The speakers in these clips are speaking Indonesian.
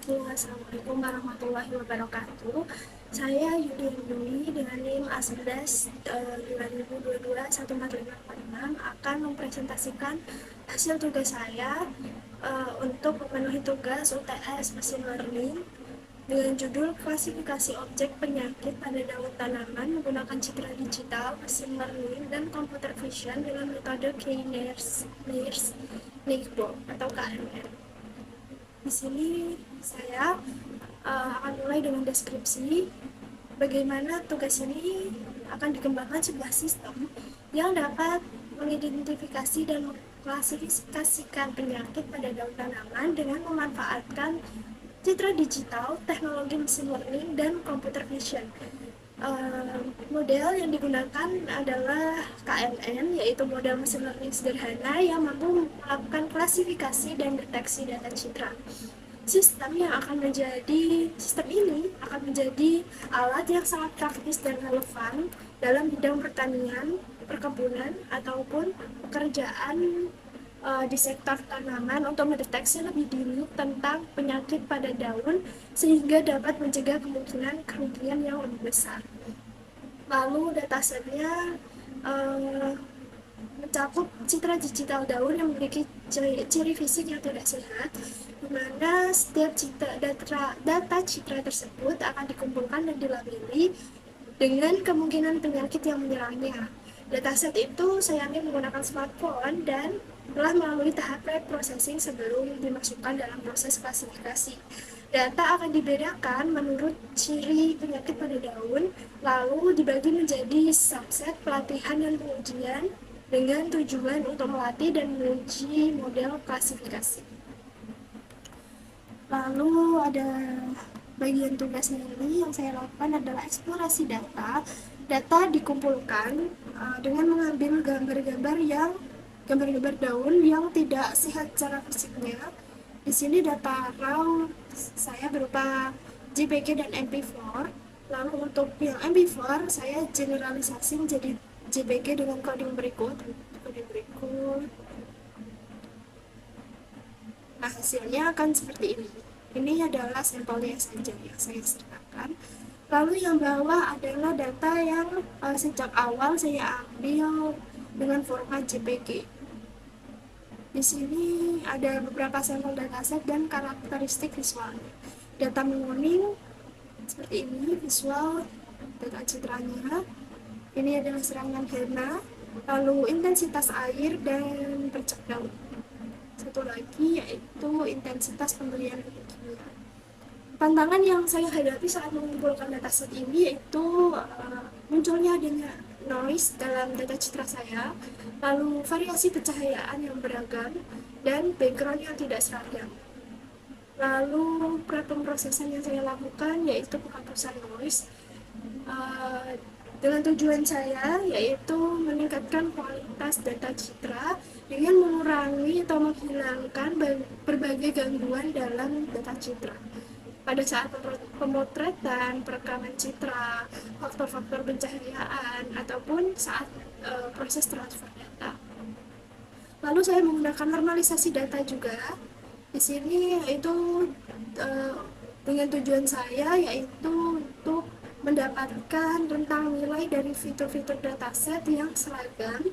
Assalamualaikum warahmatullahi wabarakatuh. Saya Yudi Dwi dengan NIM A11 2022 akan mempresentasikan hasil tugas saya untuk memenuhi tugas UTS Mesin Learning dengan judul klasifikasi objek penyakit pada daun tanaman menggunakan citra digital, mesin learning, dan computer vision dengan metode K-Nairs-Nigbom atau KNN. Di sini saya akan mulai dengan deskripsi bagaimana tugas ini akan dikembangkan sebuah sistem yang dapat mengidentifikasi dan mengklasifikasikan penyakit pada daun tanaman dengan memanfaatkan citra digital, teknologi mesin learning, dan computer vision. Model yang digunakan adalah KNN, yaitu model mesin learning sederhana yang mampu melakukan klasifikasi dan deteksi data citra. Sistem ini akan menjadi alat yang sangat praktis dan relevan dalam bidang pertanian, perkebunan, ataupun pekerjaan di sektor tanaman untuk mendeteksi lebih dini tentang penyakit pada daun sehingga dapat mencegah kemungkinan kerugian yang lebih besar. Lalu datasetnya mencakup citra digital daun yang memiliki ciri fisik yang tidak sehat, di mana setiap data citra tersebut akan dikumpulkan dan dilabeli dengan kemungkinan penyakit yang menyerangnya. Dataset itu saya ambil menggunakan smartphone dan telah melalui tahap pre-processing sebelum dimasukkan dalam proses klasifikasi. Data akan dibedakan menurut ciri penyakit pada daun, lalu dibagi menjadi subset pelatihan dan pengujian dengan tujuan untuk melatih dan menguji model klasifikasi. Lalu ada bagian tugasnya ini yang saya lakukan adalah eksplorasi data. Data dikumpulkan dengan mengambil gambar-gambar daun yang tidak sehat secara fisiknya. Di sini data raw saya berupa JPG dan MP4. Lalu untuk yang MP4 saya generalisasi menjadi JPG dengan coding berikut. Nah, hasilnya akan seperti ini. Ini adalah sampelnya saja yang saya sertakan. Lalu yang bawah adalah data yang sejak awal saya ambil dengan format JPG. Di sini ada beberapa sampel dataset dan karakteristik visualnya. Data menguning seperti ini, visual data citranya. Ini adalah serangan hena, lalu intensitas air dan bercak daun. Satu lagi yaitu intensitas pemberian pupuk kimia. Tantangan yang saya hadapi saat mengumpulkan dataset ini yaitu munculnya adanya noise dalam data citra saya, lalu variasi pencahayaan yang beragam, dan background yang tidak seragam. Lalu pemrosesan yang saya lakukan yaitu penghapusan noise dengan tujuan saya yaitu meningkatkan kualitas data citra dengan mengurangi atau menghilangkan berbagai gangguan dalam data citra. Pada saat pemotretan, perekaman citra, faktor-faktor pencahayaan, ataupun saat proses transfer data. Lalu saya menggunakan normalisasi data juga. Di sini yaitu dengan tujuan saya yaitu untuk mendapatkan rentang nilai dari fitur-fitur dataset yang seragam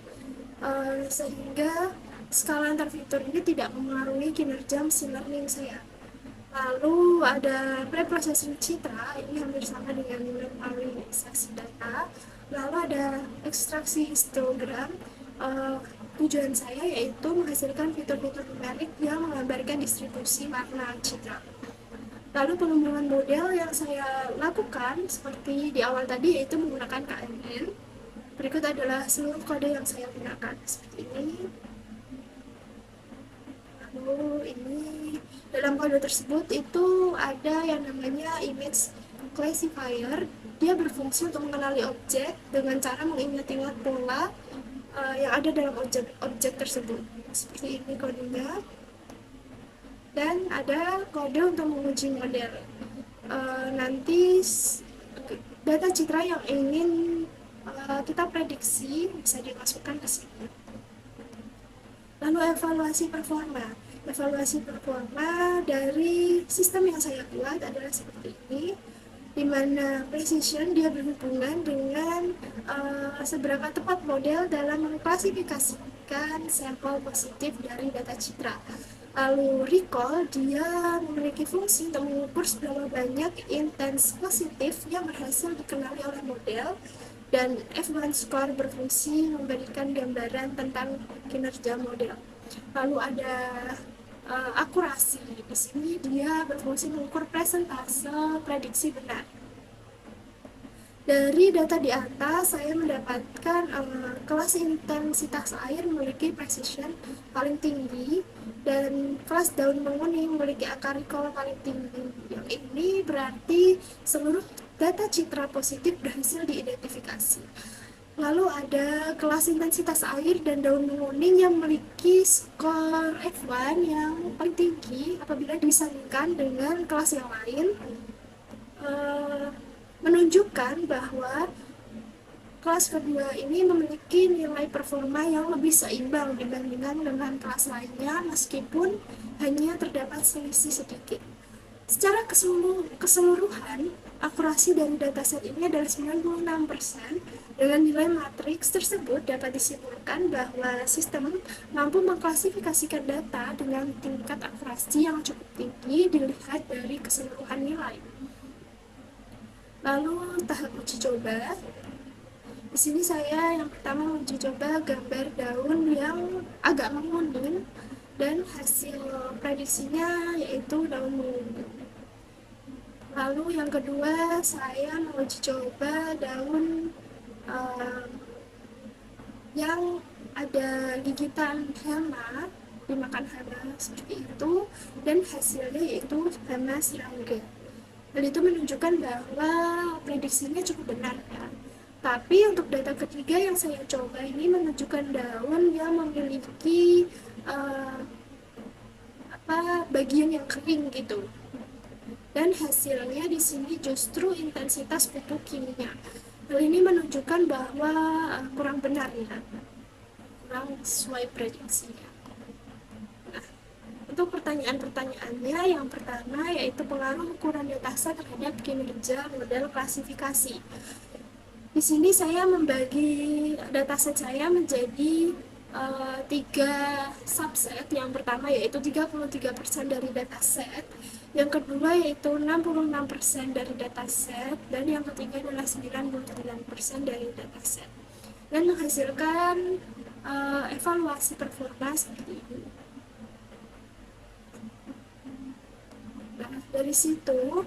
sehingga skala antar fitur ini tidak mempengaruhi kinerja mesin learning saya. Lalu ada pre-processing citra, ini hampir sama dengan normalisasi data. Lalu ada ekstraksi histogram. Tujuan saya yaitu menghasilkan fitur-fitur numerik yang menggambarkan distribusi warna citra. Lalu pengembangan model yang saya lakukan seperti di awal tadi yaitu menggunakan KNN. Berikut adalah seluruh kode yang saya gunakan seperti ini. Lalu ini dalam kode tersebut itu ada yang namanya image classifier. Dia berfungsi untuk mengenali objek dengan cara mengingat-ingat pola yang ada dalam objek tersebut. Seperti ini kodenya. Dan ada kode untuk menguji model. Nanti data citra yang ingin kita prediksi bisa dimasukkan ke sini. Lalu evaluasi performa. Evaluasi performa dari sistem yang saya buat adalah seperti ini, di mana precision dia berhubungan dengan seberapa tepat model dalam mengklasifikasikan sampel positif dari data citra. Lalu recall dia memiliki fungsi untuk mengukur seberapa banyak intens positif yang berhasil dikenali oleh model, dan F1 score berfungsi memberikan gambaran tentang kinerja model. Lalu ada akurasi. Di sini dia berfungsi mengukur persentase prediksi benar. Dari data di atas, saya mendapatkan kelas intensitas air memiliki precision paling tinggi, dan kelas daun menguning memiliki akar recall paling tinggi. Yang ini berarti seluruh data citra positif berhasil diidentifikasi. Lalu ada kelas intensitas air dan daun menguning yang memiliki skor F1 yang paling tinggi apabila disandingkan dengan kelas yang lain, menunjukkan bahwa kelas kedua ini memiliki nilai performa yang lebih seimbang dibandingkan dengan kelas lainnya, meskipun hanya terdapat selisih sedikit. Secara keseluruhan, akurasi dari dataset ini adalah 96%. Dengan nilai matriks tersebut dapat disimpulkan bahwa sistem mampu mengklasifikasikan data dengan tingkat akurasi yang cukup tinggi dilihat dari keseluruhan nilai. Lalu tahap uji coba. Di sini saya yang pertama uji coba gambar daun yang agak menguning, dan hasil prediksinya yaitu daun menguning. Lalu yang kedua saya menguji coba daun yang ada gigitan hama, dimakan hama seperti itu, dan hasilnya yaitu hama serangga. Hal itu menunjukkan bahwa prediksinya cukup benar ya. Tapi untuk data ketiga yang saya coba ini menunjukkan daun yang memiliki bagian yang kering gitu. Dan hasilnya di sini justru intensitas pupuk kimia. Hal ini menunjukkan bahwa kurang benar ya, kurang sesuai prediksinya. Untuk pertanyaan-pertanyaannya, yang pertama yaitu pengaruh ukuran dataset terhadap kinerja model klasifikasi. Di sini saya membagi dataset saya menjadi 3 subset. Yang pertama yaitu 33% dari dataset, yang kedua yaitu 66% dari dataset, dan yang ketiga adalah 99% dari dataset, dan menghasilkan evaluasi performa seperti ini. Nah, dari situ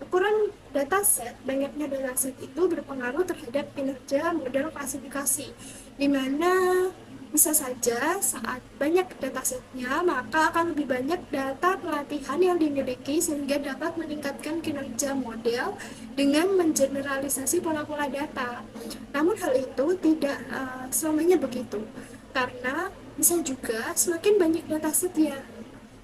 ukuran dataset, banyaknya dataset itu berpengaruh terhadap kinerja model klasifikasi, di mana bisa saja saat banyak datasetnya maka akan lebih banyak data pelatihan yang dimiliki sehingga dapat meningkatkan kinerja model dengan mengeneralisasi pola-pola data. Namun hal itu tidak selamanya begitu, karena bisa juga semakin banyak dataset yang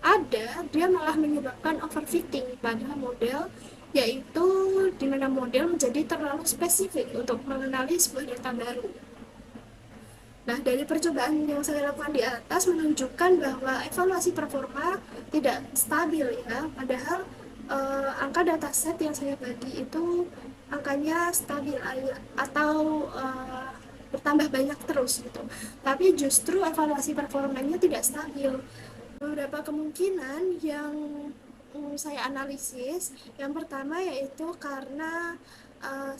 ada, dia malah menyebabkan overfitting pada model, yaitu di mana model menjadi terlalu spesifik untuk mengenali sebuah data baru. Nah, dari percobaan yang saya lakukan di atas menunjukkan bahwa evaluasi performa tidak stabil ya, padahal angka dataset yang saya bagi itu angkanya stabil atau bertambah banyak terus gitu. Tapi justru evaluasi performanya tidak stabil. Beberapa kemungkinan yang saya analisis, yang pertama yaitu karena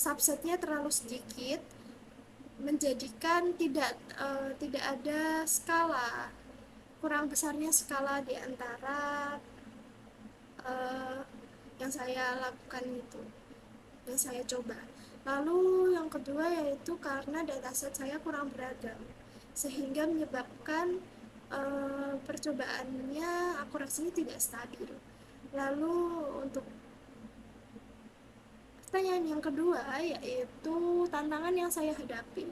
subsetnya terlalu sedikit, menjadikan tidak ada skala, kurang besarnya skala di antara yang saya lakukan itu, yang saya coba. Lalu yang kedua yaitu karena dataset saya kurang beragam, sehingga menyebabkan percobaannya akurasinya tidak stabil. Lalu untuk pertanyaan yang kedua yaitu tantangan yang saya hadapi.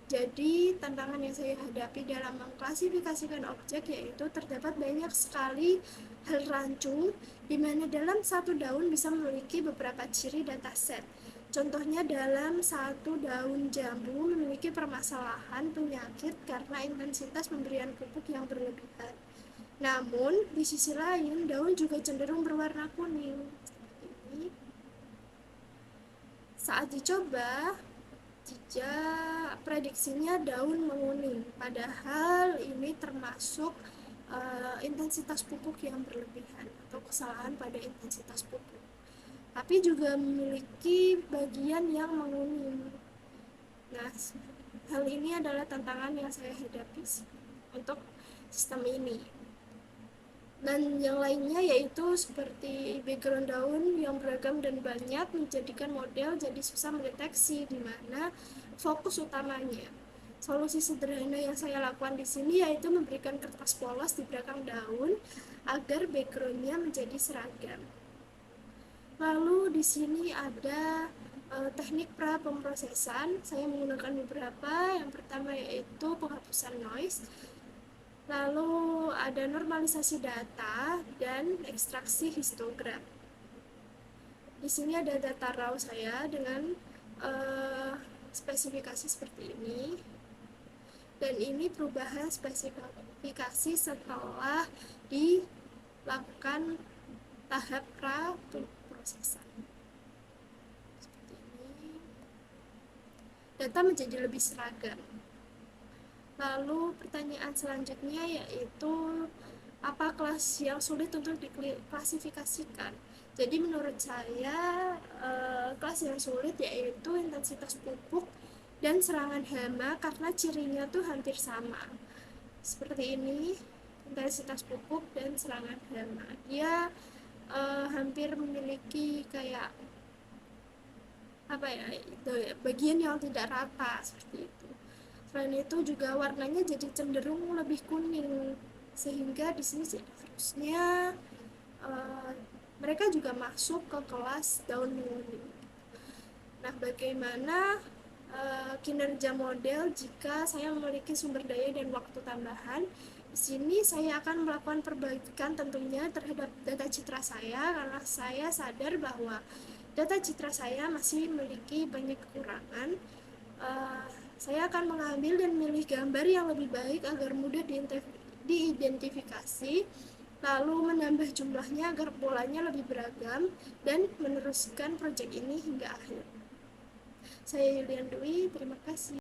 Jadi tantangan yang saya hadapi dalam mengklasifikasikan objek yaitu terdapat banyak sekali hal rancu, di mana dalam satu daun bisa memiliki beberapa ciri dataset. Contohnya dalam satu daun jambu memiliki permasalahan penyakit karena intensitas pemberian pupuk yang berlebihan. Namun, di sisi lain, daun juga cenderung berwarna kuning. Ini saat dicoba, prediksinya daun menguning. Padahal ini termasuk intensitas pupuk yang berlebihan atau kesalahan pada intensitas pupuk. Tapi juga memiliki bagian yang menguning. Nah, hal ini adalah tantangan yang saya hadapi untuk sistem ini. Dan yang lainnya yaitu seperti background daun yang beragam dan banyak menjadikan model jadi susah mendeteksi di mana fokus utamanya. Solusi sederhana yang saya lakukan di sini yaitu memberikan kertas polos di belakang daun agar backgroundnya menjadi seragam. Lalu di sini ada teknik pra pemrosesan. Saya menggunakan beberapa. Yang pertama yaitu penghapusan noise. Lalu ada normalisasi data dan ekstraksi histogram. Di sini ada data raw saya dengan spesifikasi seperti ini. Dan ini perubahan spesifikasi setelah dilakukan tahap pra pemrosesan. Seperti ini. Data menjadi lebih seragam. Lalu pertanyaan selanjutnya yaitu apa kelas yang sulit untuk diklasifikasikan? Jadi menurut saya kelas yang sulit yaitu intensitas pupuk dan serangan hama karena cirinya tuh hampir sama. Seperti ini, intensitas pupuk dan serangan hama. Dia hampir memiliki kayak bagian yang tidak rata seperti itu. Selain itu juga warnanya jadi cenderung lebih kuning, sehingga di sini harusnya mereka juga masuk ke kelas daun menguning. Nah, bagaimana kinerja model jika saya memiliki sumber daya dan waktu tambahan? Di sini saya akan melakukan perbaikan tentunya terhadap data citra saya karena saya sadar bahwa data citra saya masih memiliki banyak kekurangan. Saya akan mengambil dan memilih gambar yang lebih baik agar mudah diidentifikasi, lalu menambah jumlahnya agar polanya lebih beragam, dan meneruskan proyek ini hingga akhir. Saya Yulian Dwi, terima kasih.